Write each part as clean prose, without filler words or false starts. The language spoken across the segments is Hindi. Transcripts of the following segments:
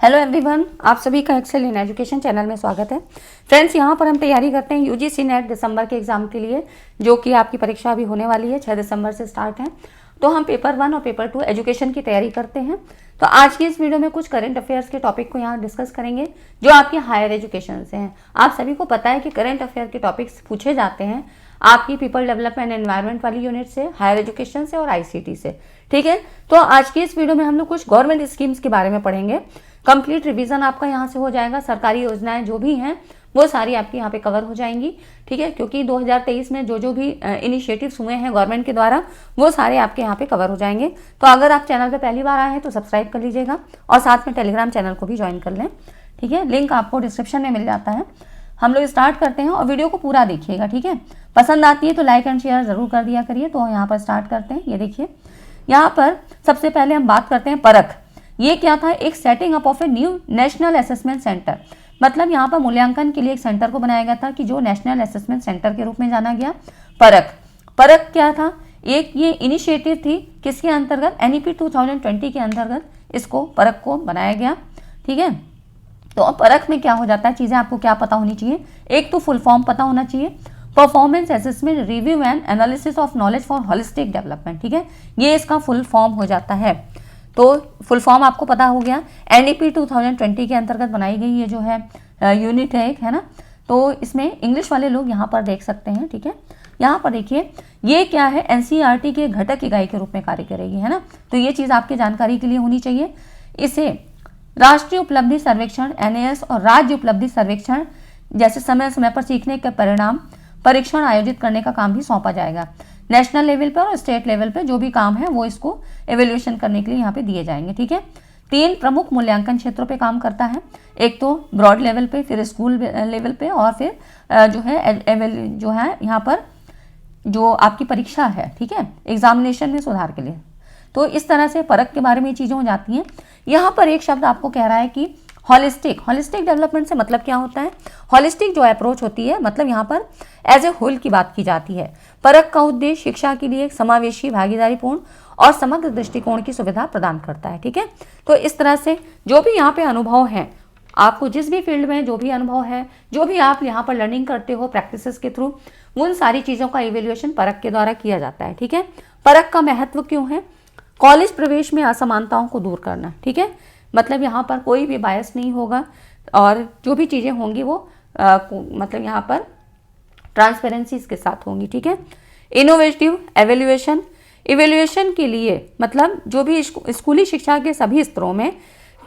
हेलो एवरीवन, आप सभी का एक्सेल इन एजुकेशन चैनल में स्वागत है। फ्रेंड्स, यहाँ पर हम तैयारी करते हैं यूजीसी नेट दिसंबर के एग्जाम के लिए, जो कि आपकी परीक्षा अभी होने वाली है। 6 दिसंबर से स्टार्ट है। तो हम पेपर 1 और पेपर 2 एजुकेशन की तैयारी करते हैं। तो आज की इस वीडियो में कुछ करंट अफेयर्स के टॉपिक को यहाँ डिस्कस करेंगे जो आपके हायर एजुकेशन से हैं। आप सभी को पता है कि करंट अफेयर के टॉपिक्स पूछे जाते हैं आपकी पीपल डेवलपमेंट एनवायरनमेंट वाली यूनिट से, हायर एजुकेशन से और आईसीटी से। ठीक है, तो आज की इस वीडियो में हम लोग कुछ गवर्नमेंट स्कीम्स के बारे में पढ़ेंगे। कंप्लीट रिवीजन आपका यहाँ से हो जाएगा। सरकारी योजनाएं जो भी हैं वो सारी आपकी यहाँ पे कवर हो जाएंगी। ठीक है, क्योंकि 2023 में जो भी इनिशिएटिव्स हुए हैं गवर्नमेंट के द्वारा वो सारे आपके यहाँ पे कवर हो जाएंगे। तो अगर आप चैनल पे पहली बार आए हैं तो सब्सक्राइब कर लीजिएगा और साथ में टेलीग्राम चैनल को भी ज्वाइन कर लें। ठीक है, लिंक आपको डिस्क्रिप्शन में मिल जाता है। हम लोग स्टार्ट करते हैं और वीडियो को पूरा देखिएगा। ठीक है, पसंद आती है तो लाइक एंड शेयर जरूर कर दिया करिए। तो यहाँ पर स्टार्ट करते हैं। ये देखिए, यहाँ पर सबसे पहले हम बात करते हैं परख। ये क्या था? एक setting up of a new national assessment centre. मतलब यहाँ पर मूल्यांकन के लिए एक सेंटर को बनाया गया था कि जो नेशनल असेसमेंट सेंटर के रूप में जाना गया। परख क्या था? एक ये इनिशिएटिव थी किसके अंतर्गत? एनईपी 2020 के अंतर्गत इसको परख को बनाया गया। ठीक है, तो परख में क्या हो जाता है, चीजें आपको क्या पता होनी चाहिए। एक तो फुल फॉर्म पता होना चाहिए, performance assessment review and analysis of knowledge for holistic development. ठीक है, ये इसका फुल फॉर्म हो जाता है। तो फुल फॉर्म आपको पता हो गया। एनईपी 2020 के अंतर्गत बनाई गई ये जो है यूनिट है, एक है ना। तो इसमें इंग्लिश वाले लोग यहाँ पर देख सकते हैं। ठीक है, यहाँ पर देखिए ये क्या है, एनसीईआरटी के घटक इकाई के रूप में कार्य करेगी, है ना। तो ये चीज़ आपके जानकारी के लिए होनी चाहिए। इसे राष्ट्रीय उपलब्धि सर्वेक्षण एनएएस और राज्य उपलब्धि सर्वेक्षण जैसे समय समय पर सीखने के परिणाम परीक्षण आयोजित करने का काम भी सौंपा जाएगा। नेशनल लेवल पर और स्टेट लेवल पर जो भी काम है वो इसको एवेल्यूएशन करने के लिए यहाँ पे दिए जाएंगे। ठीक है, 3 प्रमुख मूल्यांकन क्षेत्रों पे काम करता है। एक तो ब्रॉड लेवल पे, फिर स्कूल लेवल पे और फिर जो है यहाँ पर जो आपकी परीक्षा है। ठीक है, एग्जामिनेशन में सुधार के लिए। तो इस तरह से परख के बारे में चीज़ें हो जाती हैं। यहाँ पर एक शब्द आपको कह रहा है कि हॉलिस्टिक डेवलपमेंट से मतलब क्या होता है? हॉलिस्टिक जो अप्रोच होती है, मतलब यहाँ पर एज ए होल की बात की जाती है। परख का उद्देश्य शिक्षा के लिए एक समावेशी, भागीदारीपूर्ण और समग्र दृष्टिकोण की सुविधा प्रदान करता है। ठीक है, तो इस तरह से जो भी यहाँ पे अनुभव है, आपको जिस भी फील्ड में जो भी अनुभव है, जो भी आप यहाँ पर लर्निंग करते हो प्रैक्टिसेस के थ्रू, उन सारी चीज़ों का इवेल्युएशन परख के द्वारा किया जाता है। ठीक है, परख का महत्व क्यों है? कॉलेज प्रवेश में असमानताओं को दूर करना। ठीक है, मतलब यहाँ पर कोई भी बायस नहीं होगा और जो भी चीज़ें होंगी वो मतलब यहाँ पर ट्रांसपेरेंसी के साथ होंगी। ठीक है, इनोवेटिव इवेल्युएशन के लिए मतलब जो भी स्कूली शिक्षा के सभी स्तरों में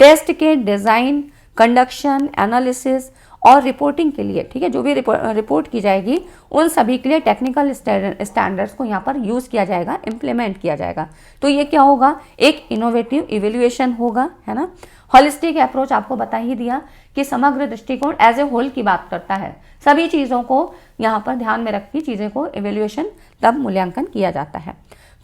टेस्ट के डिज़ाइन, कंडक्शन, एनालिसिस और रिपोर्टिंग के लिए, ठीक है, जो भी रिपोर्ट की जाएगी उन सभी के लिए टेक्निकल स्टैंडर्ड्स को यहाँ पर यूज़ किया जाएगा, इम्प्लीमेंट किया जाएगा। तो ये क्या होगा? एक इनोवेटिव इवेल्युएशन होगा, है ना। हॉलिस्टिक अप्रोच आपको बता ही दिया कि समग्र दृष्टिकोण एज ए होल की बात करता है। सभी चीज़ों को यहाँ पर ध्यान में रख के चीज़ों को इवेल्युएशन तब मूल्यांकन किया जाता है।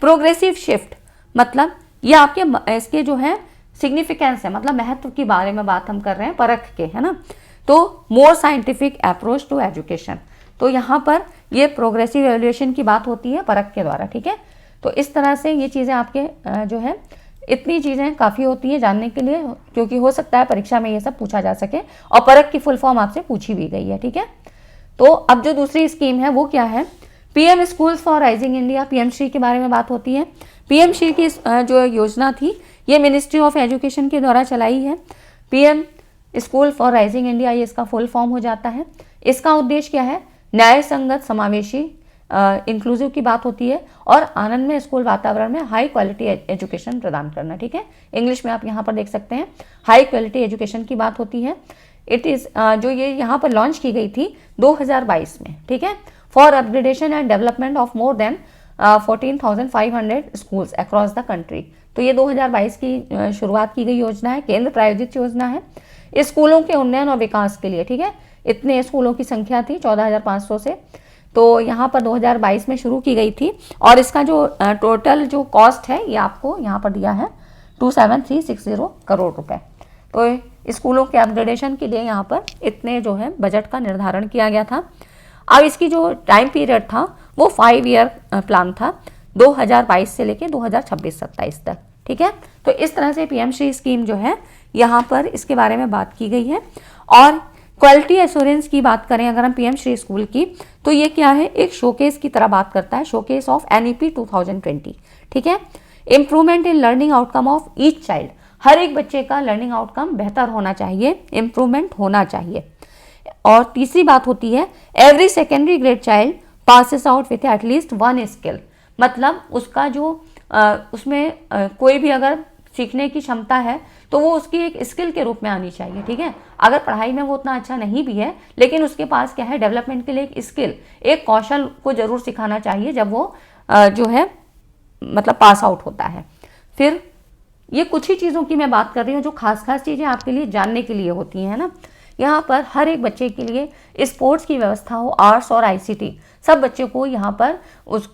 प्रोग्रेसिव शिफ्ट मतलब ये आपके इसके जो है सिग्निफिकेंस है, मतलब महत्व के बारे में बात हम कर रहे हैं परख के, है ना। तो more scientific approach to education, तो यहाँ पर ये प्रोग्रेसिव एवल्यूएशन की बात होती है परख के द्वारा। ठीक है, तो इस तरह से ये चीज़ें आपके जो है इतनी चीज़ें काफ़ी होती हैं जानने के लिए, क्योंकि हो सकता है परीक्षा में ये सब पूछा जा सके और परख की फुल फॉर्म आपसे पूछी भी गई है। ठीक है, तो अब जो दूसरी स्कीम है वो क्या है? PM schools for rising India, PM Shri के बारे में बात होती है। पीएम श्री की जो योजना थी ये मिनिस्ट्री ऑफ एजुकेशन के द्वारा चलाई है। PM school for rising India, ये इसका फुल फॉर्म हो जाता है। इसका उद्देश्य क्या है? न्याय संगत, समावेशी, इंक्लूसिव की बात होती है और आनंदमय स्कूल वातावरण में हाई क्वालिटी एजुकेशन प्रदान करना। ठीक है, इंग्लिश में आप यहाँ पर देख सकते हैं हाई क्वालिटी एजुकेशन की बात होती है। इट इज़ जो ये यहाँ पर लॉन्च की गई थी 2022 में। ठीक है, for upgradation and development of more than 14,500 schools across the country. तो ये 2022 की शुरुआत की गई योजना है, केंद्र प्रायोजित योजना है स्कूलों के उन्नयन और विकास के लिए। ठीक है, इतने स्कूलों की संख्या थी 14,500 से, तो यहाँ पर 2022 में शुरू की गई थी और इसका जो टोटल जो कॉस्ट है ये आपको यहाँ पर दिया है 27,360 करोड़ रुपए। तो स्कूलों के अपग्रेडेशन के लिए यहाँ पर इतने जो है बजट का निर्धारण किया गया था। अब इसकी जो टाइम पीरियड था वो 5 ईयर प्लान था, 2022 से लेके 2026-27 तक। ठीक है। तो इस तरह से पीएम श्री स्कीम जो है यहाँ पर इसके बारे में बात की गई है। और क्वालिटी एश्योरेंस की बात करें अगर हम पीएम श्री स्कूल की, तो ये क्या है, एक शोकेस की तरह बात करता है, शोकेस ऑफ एनईपी 2020, ठीक है। Improvement in learning outcome of each child, हर एक बच्चे का लर्निंग आउटकम बेहतर होना चाहिए, इम्प्रूवमेंट होना चाहिए। और तीसरी बात होती है every secondary grade child passes out with at least one skill, मतलब उसका जो उसमें कोई भी अगर सीखने की क्षमता है तो वो उसकी एक स्किल के रूप में आनी चाहिए, ठीक है। अगर पढ़ाई में वो उतना अच्छा नहीं भी है लेकिन उसके पास क्या है, डेवलपमेंट के लिए एक स्किल, एक कौशल को जरूर सिखाना चाहिए जब वो जो है मतलब पास आउट होता है। फिर ये कुछ ही चीज़ों की मैं बात कर रही हूँ जो खास चीज़ें आपके लिए जानने के लिए होती हैं ना। यहाँ पर हर एक बच्चे के लिए स्पोर्ट्स की व्यवस्था हो, आर्ट्स और आईसीटी, सब बच्चों को यहाँ पर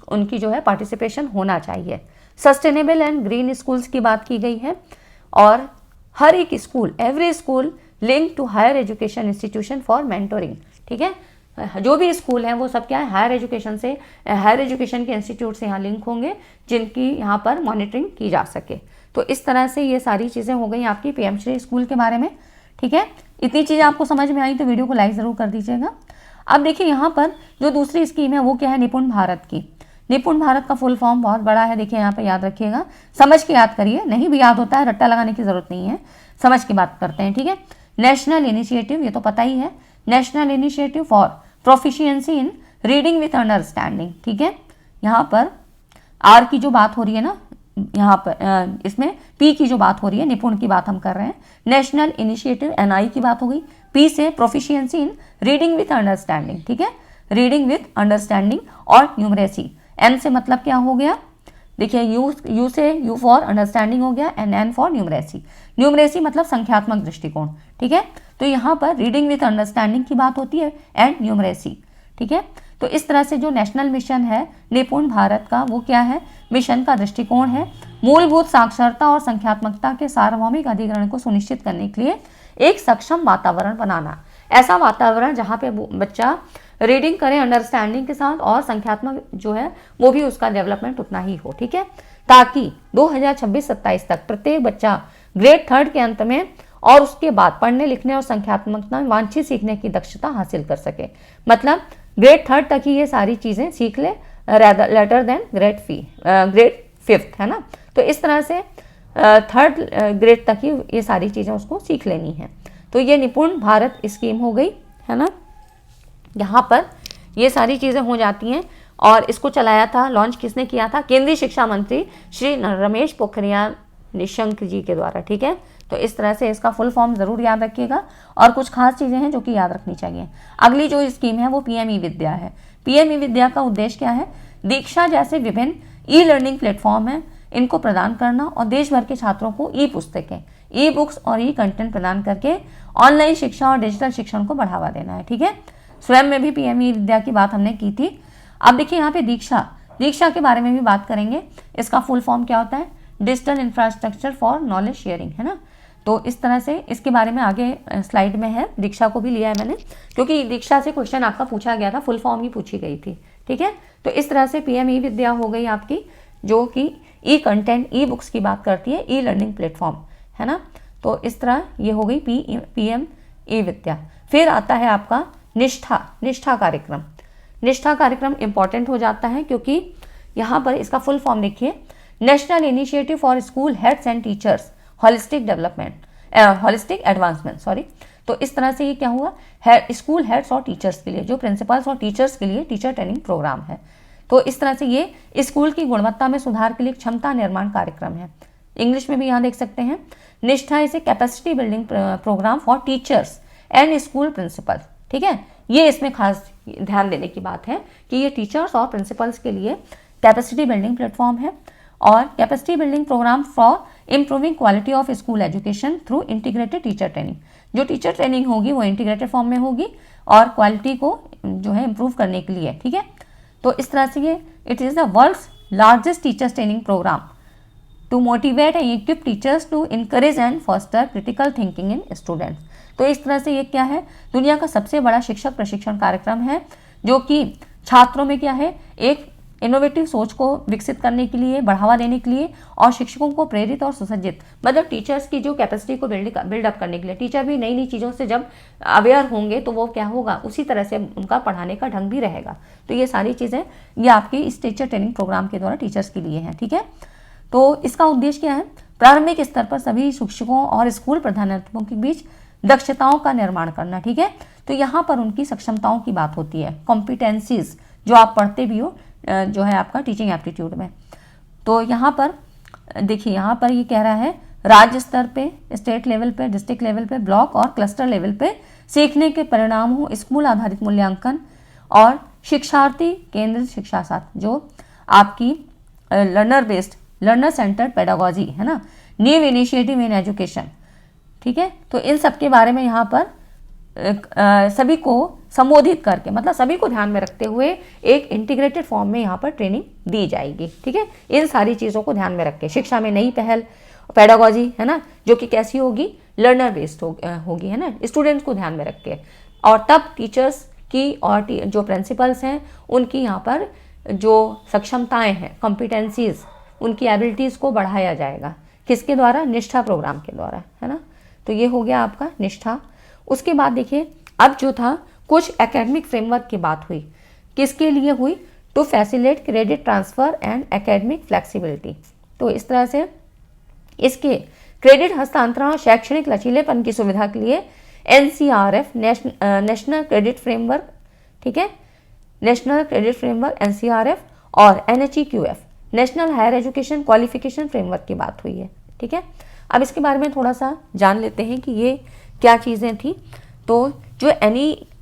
उनकी जो है पार्टिसिपेशन होना चाहिए। सस्टेनेबल एंड ग्रीन स्कूल्स की बात की गई है। और हर एक school, every school link to higher education institution for mentoring, ठीक है। जो भी स्कूल हैं वो सब क्या है, हायर एजुकेशन से, हायर एजुकेशन के इंस्टीट्यूट से यहाँ लिंक होंगे जिनकी यहाँ पर मॉनिटरिंग की जा सके। तो इस तरह से ये सारी चीज़ें हो गई आपकी पीएम श्री स्कूल के बारे में, ठीक है। इतनी चीज़ें आपको समझ में आई तो वीडियो को लाइक ज़रूर कर दीजिएगा। अब देखिए यहाँ पर जो दूसरी स्कीम है वो क्या है, निपुण भारत की। निपुण भारत का फुल फॉर्म बहुत बड़ा है, देखिए यहाँ पे याद रखिएगा, समझ के याद करिए, नहीं भी याद होता है रट्टा लगाने की जरूरत नहीं है, समझ की बात करते हैं, ठीक है। नेशनल इनिशिएटिव, ये तो पता ही है, national initiative for proficiency in reading with understanding, ठीक है। यहाँ पर आर की जो बात हो रही है ना, यहाँ पर इसमें पी की जो बात हो रही है, निपुण की बात हम कर रहे हैं, नेशनल इनिशिएटिव एनआई की बात हो गई, पी से proficiency in reading with understanding, ठीक है, रीडिंग विथ अंडरस्टैंडिंग। और न्यूमरेसी, एन से मतलब क्या हो गया, देखिए यू से यू फॉर अंडरस्टैंडिंग हो गया and N for numeracy. Numeracy मतलब संख्यात्मक दृष्टिकोण, ठीक है। तो यहाँ पर रीडिंग विथ अंडरस्टैंडिंग की बात होती है एंड न्यूमरेसी, ठीक है। तो इस तरह से जो नेशनल मिशन है निपुण भारत का, वो क्या है, मिशन का दृष्टिकोण है मूलभूत साक्षरता और संख्यात्मकता के सार्वभौमिक अधिग्रहण को सुनिश्चित करने के लिए एक सक्षम वातावरण बनाना। ऐसा वातावरण जहाँ पे बच्चा रीडिंग करे अंडरस्टैंडिंग के साथ और संख्यात्मक जो है वो भी उसका डेवलपमेंट उतना ही हो, ठीक है, ताकि 2026-27 तक प्रत्येक बच्चा ग्रेड 3 के अंत में और उसके बाद पढ़ने लिखने और संख्यात्मकता वांछित सीखने की दक्षता हासिल कर सके। मतलब ग्रेड 3 तक ही ये सारी चीज़ें सीख ले, लेटर देन ग्रेड 5th, है ना। तो इस तरह से 3rd ग्रेड तक ही ये सारी चीज़ें उसको सीख लेनी है। तो ये निपुण भारत स्कीम हो गई, है ना। यहाँ पर ये सारी चीज़ें हो जाती हैं। और इसको चलाया था, लॉन्च किसने किया था, केंद्रीय शिक्षा मंत्री श्री रमेश पोखरियाल निशंक जी के द्वारा, ठीक है। तो इस तरह से इसका फुल फॉर्म ज़रूर याद रखिएगा। और कुछ खास चीज़ें हैं जो कि याद रखनी चाहिए। अगली जो स्कीम है वो पीएम ई विद्या है। पीएम ई विद्या का उद्देश्य क्या है, दीक्षा जैसे विभिन्न ई लर्निंग प्लेटफॉर्म है, इनको प्रदान करना और देश भर के छात्रों को ई पुस्तकें, ई बुक्स और ई कंटेंट प्रदान करके ऑनलाइन शिक्षा और डिजिटल शिक्षण को बढ़ावा देना है, ठीक है। स्वयं में भी पीएम ई विद्या की बात हमने की थी। अब देखिए यहाँ पे दीक्षा के बारे में भी बात करेंगे। इसका फुल फॉर्म क्या होता है, digital infrastructure for knowledge sharing, है ना। तो इस तरह से इसके बारे में आगे स्लाइड में है, दीक्षा को भी लिया है मैंने क्योंकि दीक्षा से क्वेश्चन आपका पूछा गया था, फुल फॉर्म ही पूछी गई थी, ठीक है। तो इस तरह से पीएम ई विद्या हो गई आपकी, जो कि ई कंटेंट, ई बुक्स की बात करती है, ई लर्निंग प्लेटफॉर्म, है ना। तो इस तरह ये हो गई पीएम ई विद्या। फिर आता है आपका निष्ठा कार्यक्रम। निष्ठा कार्यक्रम इंपॉर्टेंट हो जाता है क्योंकि यहाँ पर इसका फुल फॉर्म देखिए, national initiative for school heads and teachers holistic advancement, sorry. तो इस तरह से ये क्या हुआ, स्कूल हेड्स और टीचर्स के लिए, जो प्रिंसिपल्स और टीचर्स के लिए टीचर ट्रेनिंग प्रोग्राम है। तो इस तरह से ये स्कूल की गुणवत्ता में सुधार के लिए क्षमता निर्माण कार्यक्रम है। इंग्लिश में भी यहाँ देख सकते हैं, निष्ठा इसे capacity building program for teachers and school principal, ठीक है। ये इसमें खास ध्यान देने की बात है कि ये टीचर्स और प्रिंसिपल्स के लिए कैपेसिटी बिल्डिंग प्लेटफॉर्म है और capacity building program for improving quality of school education through integrated teacher training. जो टीचर ट्रेनिंग होगी वो इंटीग्रेटेड फॉर्म में होगी और क्वालिटी को जो है इम्प्रूव करने के लिए, ठीक है। तो इस तरह से ये it is the world's largest teachers training program to motivate and equip teachers to encourage and foster critical thinking in students. तो इस तरह से ये क्या है, दुनिया का सबसे बड़ा शिक्षक प्रशिक्षण कार्यक्रम है जो कि छात्रों में क्या है, एक इनोवेटिव सोच को विकसित करने के लिए, बढ़ावा देने के लिए और शिक्षकों को प्रेरित और सुसज्जित, मतलब टीचर्स की जो कैपेसिटी को बिल्डअप करने के लिए। टीचर भी नई नई चीज़ों से जब अवेयर होंगे तो वो क्या होगा, उसी तरह से उनका पढ़ाने का ढंग भी रहेगा। तो ये सारी चीज़ें ये आपकी इस टीचर ट्रेनिंग प्रोग्राम के द्वारा टीचर्स के लिए हैं। ठीक है, तो इसका उद्देश्य क्या है, प्रारंभिक स्तर पर सभी शिक्षकों और स्कूल प्रधानाध्यापकों के बीच दक्षताओं का निर्माण करना। ठीक है, तो यहाँ पर उनकी सक्षमताओं की बात होती है, कॉम्पिटेंसीज जो आप पढ़ते भी हो जो है आपका टीचिंग एप्टीट्यूड में। तो यहाँ पर देखिए, यहाँ पर ये कह रहा है राज्य स्तर पे, स्टेट लेवल पे, डिस्ट्रिक्ट लेवल पे, ब्लॉक और क्लस्टर लेवल पे सीखने के परिणामों, स्कूल आधारित मूल्यांकन और शिक्षार्थी केंद्रित शिक्षा शास्त्र, जो आपकी learner based, learner centred pedagogy है ना, न्यू इनिशिएटिव इन एजुकेशन। ठीक है, तो इन सब के बारे में यहाँ पर सभी को संबोधित करके, मतलब सभी को ध्यान में रखते हुए एक इंटीग्रेटेड फॉर्म में यहाँ पर ट्रेनिंग दी जाएगी। ठीक है, इन सारी चीज़ों को ध्यान में रख के शिक्षा में नई पहल पेडागोजी है ना, जो कि कैसी होगी, लर्नर बेस्ड होगी है ना, स्टूडेंट्स को ध्यान में रख के। और तब टीचर्स की और जो प्रिंसिपल्स हैं उनकी यहाँ पर जो सक्षमताएं हैं, कॉम्पिटेंसीज, उनकी एबिलिटीज़ को बढ़ाया जाएगा। किसके द्वारा, निष्ठा प्रोग्राम के द्वारा है ना। तो ये हो गया आपका निष्ठा। उसके बाद देखिए, अब जो था कुछ एकेडमिक फ्रेमवर्क की बात हुई, किसके लिए हुई, to facilitate credit transfer and academic flexibility. तो इस तरह से इसके क्रेडिट हस्तांतरण, शैक्षणिक लचीलेपन की सुविधा के लिए NCRF नेशनल क्रेडिट फ्रेमवर्क, ठीक है, नेशनल क्रेडिट फ्रेमवर्क NCRF और NHEQF national higher education qualification framework की बात हुई है। ठीक है, अब इसके बारे में थोड़ा सा जान लेते हैं कि ये क्या चीज़ें थी। तो जो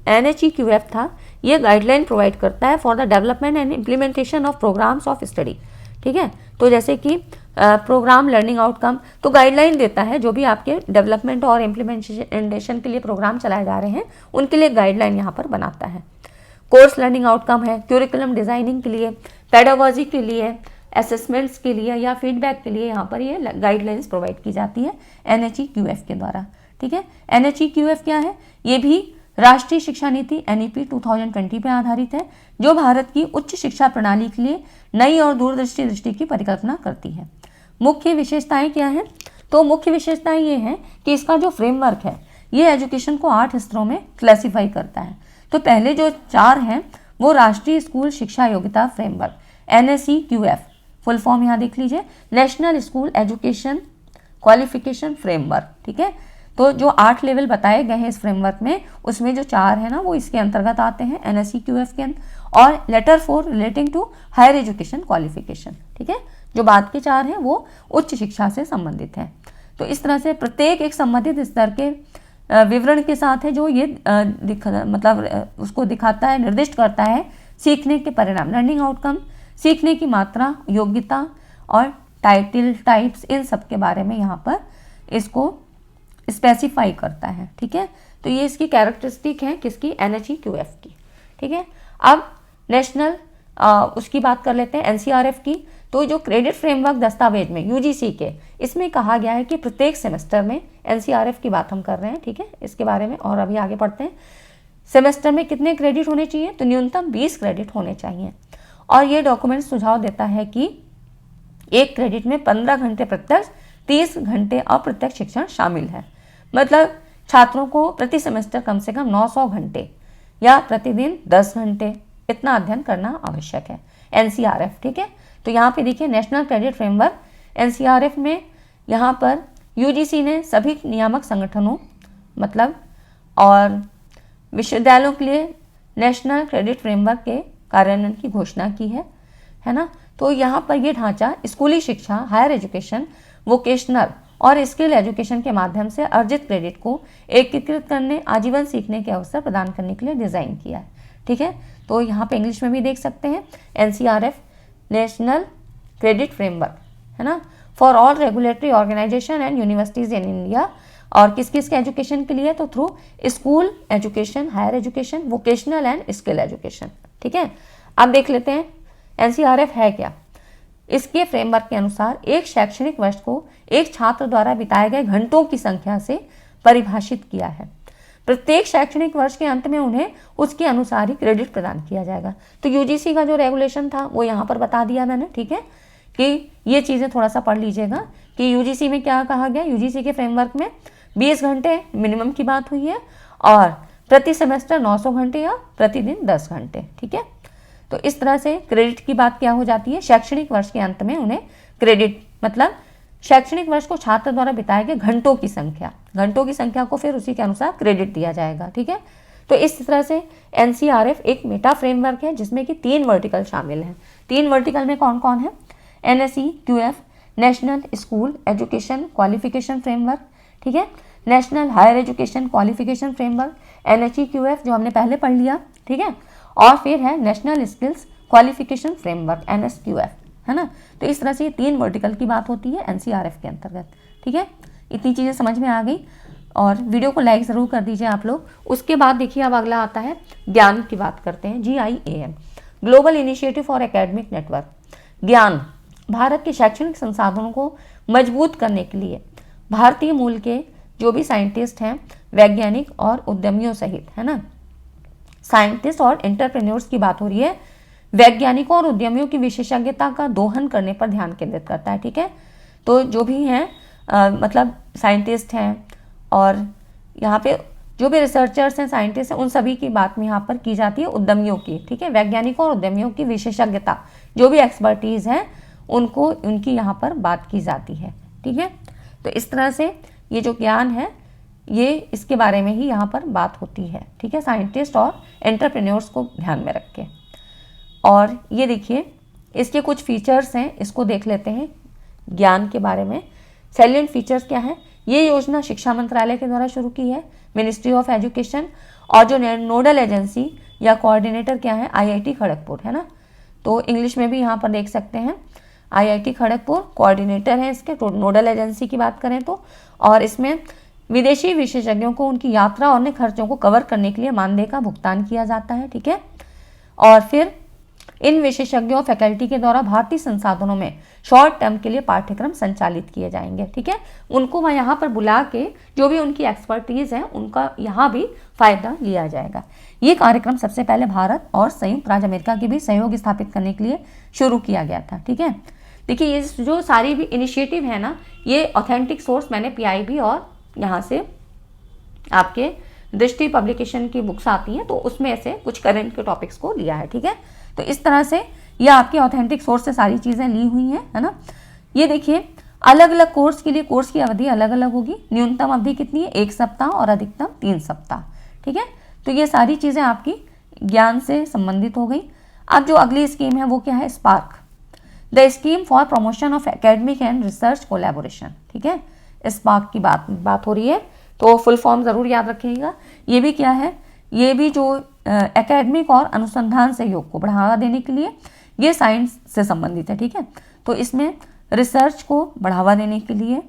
NHEQF था, ये गाइडलाइन प्रोवाइड करता है for the development and implementation of programs of study. ठीक है, तो जैसे कि प्रोग्राम लर्निंग आउटकम, तो गाइडलाइन देता है जो भी आपके डेवलपमेंट और इम्प्लीमेंटेशन के लिए प्रोग्राम चलाए जा रहे हैं उनके लिए गाइडलाइन यहाँ पर बनाता है। कोर्स लर्निंग आउटकम है, क्यूरिकुलम डिज़ाइनिंग के लिए, पेडागोजी के लिए, असेसमेंट्स के लिए या फीडबैक के लिए यहाँ पर ये गाइडलाइंस प्रोवाइड की जाती है NHEQF के द्वारा। ठीक है, NHEQF क्या है, ये भी राष्ट्रीय शिक्षा नीति NEP 2020 पे आधारित है, जो भारत की उच्च शिक्षा प्रणाली के लिए नई और दूरदृष्टि दृष्टि की परिकल्पना करती है। मुख्य विशेषताएं क्या हैं, तो मुख्य विशेषताएं ये हैं कि इसका जो फ्रेमवर्क है ये एजुकेशन को 8 स्तरों में क्लासीफाई करता है। तो पहले जो 4 हैं वो राष्ट्रीय स्कूल शिक्षा योग्यता फ्रेमवर्क NSEQF, फुल फॉर्म यहाँ देख लीजिए, national school education qualification framework. ठीक है, तो जो 8 लेवल बताए गए हैं इस फ्रेमवर्क में, उसमें जो 4 है ना वो इसके अंतर्गत आते हैं NSEQF के अंदर, और letter 4 relating to higher education qualification. ठीक है, जो बाद के 4 हैं वो उच्च शिक्षा से संबंधित हैं। तो इस तरह से प्रत्येक एक संबंधित स्तर के विवरण के साथ है जो ये मतलब उसको दिखाता है, निर्दिष्ट करता है सीखने के परिणाम, लर्निंग आउटकम, सीखने की मात्रा, योग्यता और टाइटल टाइप्स, इन सब के बारे में यहाँ पर इसको स्पेसिफाई करता है। ठीक है, तो ये इसकी कैरेक्टरिस्टिक है किसकी, NHEQF की। ठीक है, अब नेशनल उसकी बात कर लेते हैं NCRF की। तो जो क्रेडिट फ्रेमवर्क दस्तावेज में UGC के, इसमें कहा गया है कि प्रत्येक सेमेस्टर में, NCRF की बात हम कर रहे हैं, ठीक है, इसके बारे में और अभी आगे पढ़ते हैं। सेमेस्टर में कितने क्रेडिट होने चाहिए, तो न्यूनतम 20 क्रेडिट होने चाहिए। और ये डॉक्यूमेंट सुझाव देता है कि एक क्रेडिट में 15 घंटे प्रत्यक्ष, 30 घंटे अप्रत्यक्ष शिक्षण शामिल है। मतलब छात्रों को प्रति सेमेस्टर कम से कम 900 घंटे या प्रतिदिन 10 घंटे इतना अध्ययन करना आवश्यक है। NCRF, ठीक है, तो यहाँ पे देखिए नेशनल क्रेडिट फ्रेमवर्क NCRF में यहाँ पर UGC ने सभी नियामक संगठनों मतलब और विश्वविद्यालयों के लिए नेशनल क्रेडिट फ्रेमवर्क के कार्यान्वयन की घोषणा की है ना। तो यहाँ पर ये ढांचा स्कूली शिक्षा, हायर एजुकेशन, वोकेशनल और स्किल एजुकेशन के माध्यम से अर्जित क्रेडिट को एकीकृत करने, आजीवन सीखने के अवसर प्रदान करने के लिए डिज़ाइन किया है। ठीक है, तो यहाँ पे इंग्लिश में भी देख सकते हैं NCRF नेशनल क्रेडिट फ्रेमवर्क, है ना, for all regulatory organisation and universities in India. और किस किस के एजुकेशन के लिए, तो through school education, higher education, vocational and skill education. ठीक है, अब देख लेते हैं NCRF है क्या। इसके फ्रेमवर्क के अनुसार एक शैक्षणिक वर्ष को एक छात्र द्वारा बिताए गए घंटों की संख्या से परिभाषित किया है। प्रत्येक शैक्षणिक वर्ष के अंत में उन्हें उसके अनुसार ही क्रेडिट प्रदान किया जाएगा। तो यूजीसी का जो रेगुलेशन था वो यहाँ पर बता दिया मैंने, ठीक है, कि ये चीज़ें थोड़ा सा पढ़ लीजिएगा कि यूजीसी में क्या कहा गया। यूजीसी के फ्रेमवर्क में 20 घंटे मिनिमम की बात हुई है और प्रति सेमेस्टर 900 घंटे या प्रतिदिन 10 घंटे, ठीक है। तो इस तरह से क्रेडिट की बात क्या हो जाती है, शैक्षणिक वर्ष के अंत में उन्हें क्रेडिट मतलब शैक्षणिक वर्ष को छात्र द्वारा बिताए गए घंटों की संख्या को फिर उसी के अनुसार क्रेडिट दिया जाएगा, ठीक है। तो इस तरह से एनसीआरएफ एक मेटा फ्रेमवर्क है जिसमें कि 3 वर्टिकल शामिल हैं। 3 वर्टिकल में कौन कौन है, NSE QF national school education qualification framework, ठीक है, national higher education qualification framework NHE QF जो हमने पहले पढ़ लिया, ठीक है, और फिर है national skills qualification framework NSQF, है ना। तो इस तरह से ये 3 वर्टिकल की बात होती है एनसीआरएफ के अंतर्गत, ठीक है। इतनी चीज़ें समझ में आ गई और वीडियो को लाइक ज़रूर कर दीजिए आप लोग। उसके बाद देखिए अब अगला आता है ज्ञान की बात करते हैं, GIAM global initiative for academic network. ज्ञान भारत के शैक्षणिक संसाधनों को मजबूत करने के लिए भारतीय मूल के जो भी साइंटिस्ट हैं, वैज्ञानिक और उद्यमियों सहित, है ना, साइंटिस्ट और एंटरप्रेन्योर्स की बात हो रही है, वैज्ञानिकों और उद्यमियों की विशेषज्ञता का दोहन करने पर ध्यान केंद्रित करता है, ठीक है। तो जो भी हैं मतलब साइंटिस्ट हैं और यहाँ पे जो भी रिसर्चर्स हैं, साइंटिस्ट हैं, उन सभी की बात में यहाँ पर की जाती है उद्यमियों की, ठीक है, वैज्ञानिकों और उद्यमियों की विशेषज्ञता जो भी एक्सपर्टीज़ है उनको उनकी यहाँ पर बात की जाती है, ठीक है। तो इस तरह से ये जो ज्ञान है ये इसके बारे में ही यहाँ पर बात होती है, ठीक है, साइंटिस्ट और एंटरप्रेन्योर्स को ध्यान में रख के। और ये देखिए इसके कुछ फीचर्स हैं, इसको देख लेते हैं ज्ञान के बारे में। सैलिएंट फीचर्स क्या है, ये योजना शिक्षा मंत्रालय के द्वारा शुरू की है, मिनिस्ट्री ऑफ एजुकेशन, और जो नोडल एजेंसी या कोऑर्डिनेटर क्या है, IIT खड़गपुर, है ना। तो इंग्लिश में भी यहाँ पर देख सकते हैं IIT खड़गपुर कोऑर्डिनेटर है इसके, नोडल एजेंसी की बात करें तो। और इसमें विदेशी विशेषज्ञों को उनकी यात्रा और अन्य खर्चों को कवर करने के लिए मानदेय का भुगतान किया जाता है, ठीक है। और फिर इन विशेषज्ञों फैकल्टी के द्वारा भारतीय संसाधनों में शॉर्ट टर्म के लिए पाठ्यक्रम संचालित किए जाएंगे, ठीक है। उनको वहाँ यहाँ पर बुला के जो भी उनकी एक्सपर्टीज़ है उनका यहाँ भी फायदा लिया जाएगा। ये कार्यक्रम सबसे पहले भारत और संयुक्त राज्य अमेरिका के बीच सहयोग स्थापित करने के लिए शुरू किया गया था, ठीक है। देखिए ये जो सारी भी इनिशिएटिव है ना, ये ऑथेंटिक सोर्स मैंने PIB और यहाँ से आपके दृष्टि पब्लिकेशन की बुक्स आती हैं तो उसमें से कुछ करंट के टॉपिक्स को लिया है, ठीक है। तो इस तरह से ये आपके ऑथेंटिक सोर्स से सारी चीज़ें ली हुई हैं, है ना। ये देखिए अलग अलग कोर्स के लिए कोर्स की अवधि अलग अलग होगी। न्यूनतम अवधि कितनी है, 1 सप्ताह और अधिकतम 3 सप्ताह, ठीक है। तो ये सारी चीज़ें आपकी ज्ञान से संबंधित हो गई। अब जो अगली स्कीम है वो क्या है, spark the scheme for promotion of academic and research collaboration, ठीक है। स्पार्क की बात हो रही है तो फुल फॉर्म ज़रूर याद रखिएगा। ये भी क्या है, ये भी जो एकेडमिक और अनुसंधान सहयोग को बढ़ावा देने के लिए ये साइंस से संबंधित है, ठीक है। तो इसमें रिसर्च को बढ़ावा देने के लिए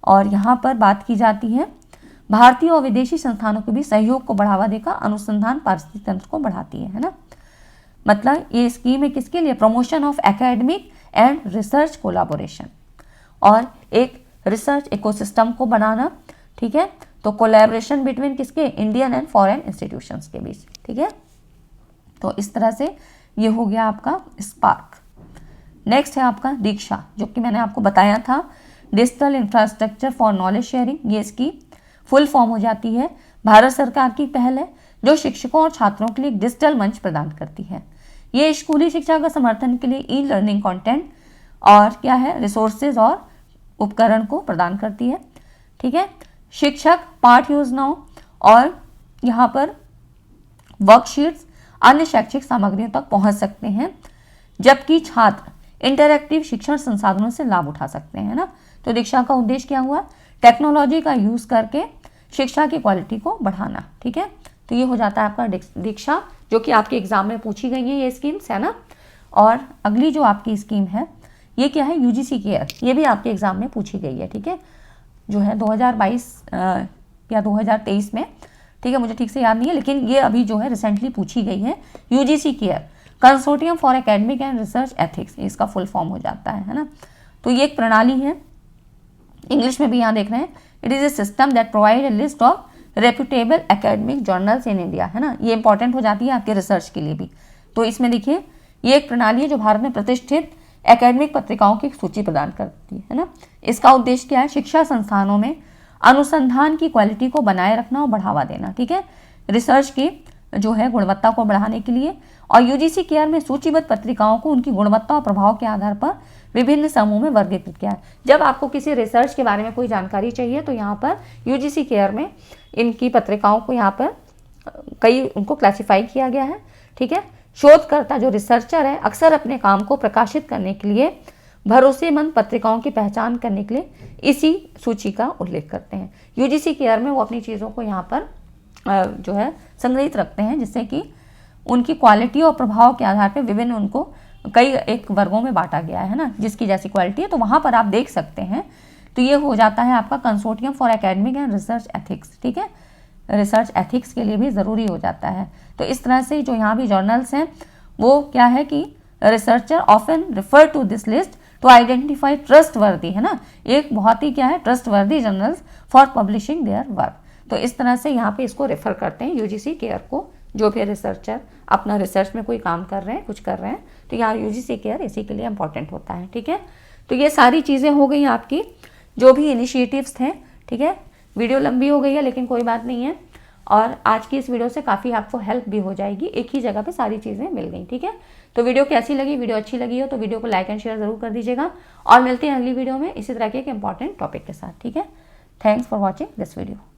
और यहाँ पर बात की जाती है भारतीय और विदेशी संस्थानों के भी सहयोग को बढ़ावा देकर अनुसंधान पारिस्थितिकी तंत्र को बढ़ाती है ना। मतलब ये स्कीम है किसके लिए, promotion of academic and research collaboration और एक रिसर्च इकोसिस्टम को बनाना, ठीक है। तो कोलैबोरेशन बिटवीन किसके, इंडियन एंड फॉरेन इंस्टीट्यूशंस के बीच, ठीक है। तो इस तरह से ये हो गया आपका स्पार्क। नेक्स्ट है आपका दीक्षा, जो कि मैंने आपको बताया था digital infrastructure for knowledge sharing. ये इसकी फुल फॉर्म हो जाती है। भारत सरकार की पहल है जो शिक्षकों और छात्रों के लिए एक डिजिटल मंच प्रदान करती है। ये स्कूली शिक्षा का समर्थन के लिए ई लर्निंग कंटेंट और क्या है, रिसोर्सेज और उपकरण को प्रदान करती है, ठीक है। शिक्षक पाठ योजनाओं और यहाँ पर वर्कशीट्स अन्य शैक्षिक सामग्रियों तक पहुँच सकते हैं, जबकि छात्र इंटरैक्टिव शिक्षण संसाधनों से लाभ उठा सकते हैं ना। तो दीक्षा का उद्देश्य क्या हुआ, टेक्नोलॉजी का यूज़ करके शिक्षा की क्वालिटी को बढ़ाना, ठीक है। तो ये हो जाता है आपका दीक्षा, जो कि आपके एग्जाम में पूछी गई है ये स्कीम्स, है ना। और अगली जो आपकी स्कीम है ये क्या है, यूजीसी केयर। ये भी आपके एग्जाम में पूछी गई है, ठीक है, जो है 2022 या 2023 में, ठीक है, मुझे ठीक से याद नहीं है, लेकिन ये अभी जो है रिसेंटली पूछी गई है। UGC care consortium for academic and research ethics, इसका फुल फॉर्म हो जाता है ना। तो ये एक प्रणाली है, इंग्लिश में भी यहाँ देख रहे हैं, it is a system that provide a list of reputable academic journals in India, है ना, ये इंपॉर्टेंट हो जाती है आपके रिसर्च के लिए भी। तो इसमें देखिए ये एक प्रणाली है जो भारत में प्रतिष्ठित एकेडमिक पत्रिकाओं की एक सूची प्रदान करती है ना। इसका उद्देश्य क्या है? शिक्षा संस्थानों में अनुसंधान की क्वालिटी को बनाए रखना और बढ़ावा देना, ठीक है, रिसर्च की जो है गुणवत्ता को बढ़ाने के लिए। और यूजीसी केयर में सूचीबद्ध पत्रिकाओं को उनकी गुणवत्ता और प्रभाव के आधार पर विभिन्न समूह में वर्गीकृत किया है। जब आपको किसी रिसर्च के बारे में कोई जानकारी चाहिए तो यहाँ पर यूजीसी केयर में इनकी पत्रिकाओं को यहाँ पर कई उनको क्लासिफाई किया गया है, ठीक है। शोधकर्ता जो रिसर्चर है अक्सर अपने काम को प्रकाशित करने के लिए भरोसेमंद पत्रिकाओं की पहचान करने के लिए इसी सूची का उल्लेख करते हैं। यूजीसी केयर में वो अपनी चीज़ों को यहाँ पर जो है संग्रहित रखते हैं, जिससे कि उनकी क्वालिटी और प्रभाव के आधार पर विभिन्न उनको कई एक वर्गों में बांटा गया है ना, जिसकी जैसी क्वालिटी है। तो वहाँ पर आप देख सकते हैं। तो ये हो जाता है आपका consortium for academic and research ethics, ठीक है, रिसर्च एथिक्स के लिए भी ज़रूरी हो जाता है। तो इस तरह से जो यहाँ भी जर्नल्स हैं वो क्या है कि researcher often refer to this list to identify trustworthy, है ना, एक बहुत ही क्या है trustworthy journals for publishing their work. तो इस तरह से यहाँ पे इसको रेफर करते हैं यूजीसी केयर को, जो भी रिसर्चर अपना रिसर्च में कोई काम कर रहे हैं, कुछ कर रहे हैं, तो यहाँ यूजीसी केयर इसी के लिए इंपॉर्टेंट होता है, ठीक है। तो ये सारी चीज़ें हो गई आपकी जो भी इनिशिएटिव्स थे, ठीक है। वीडियो लंबी हो गई है लेकिन कोई बात नहीं है, और आज की इस वीडियो से काफ़ी आपको हेल्प भी हो जाएगी, एक ही जगह पे सारी चीज़ें मिल गई, ठीक है। तो वीडियो कैसी लगी? वीडियो अच्छी लगी हो तो वीडियो को लाइक एंड शेयर ज़रूर कर दीजिएगा, और मिलते हैं अगली वीडियो में इसी तरह के एक इंपॉर्टेंट टॉपिक के साथ, ठीक है। Thanks for watching this video.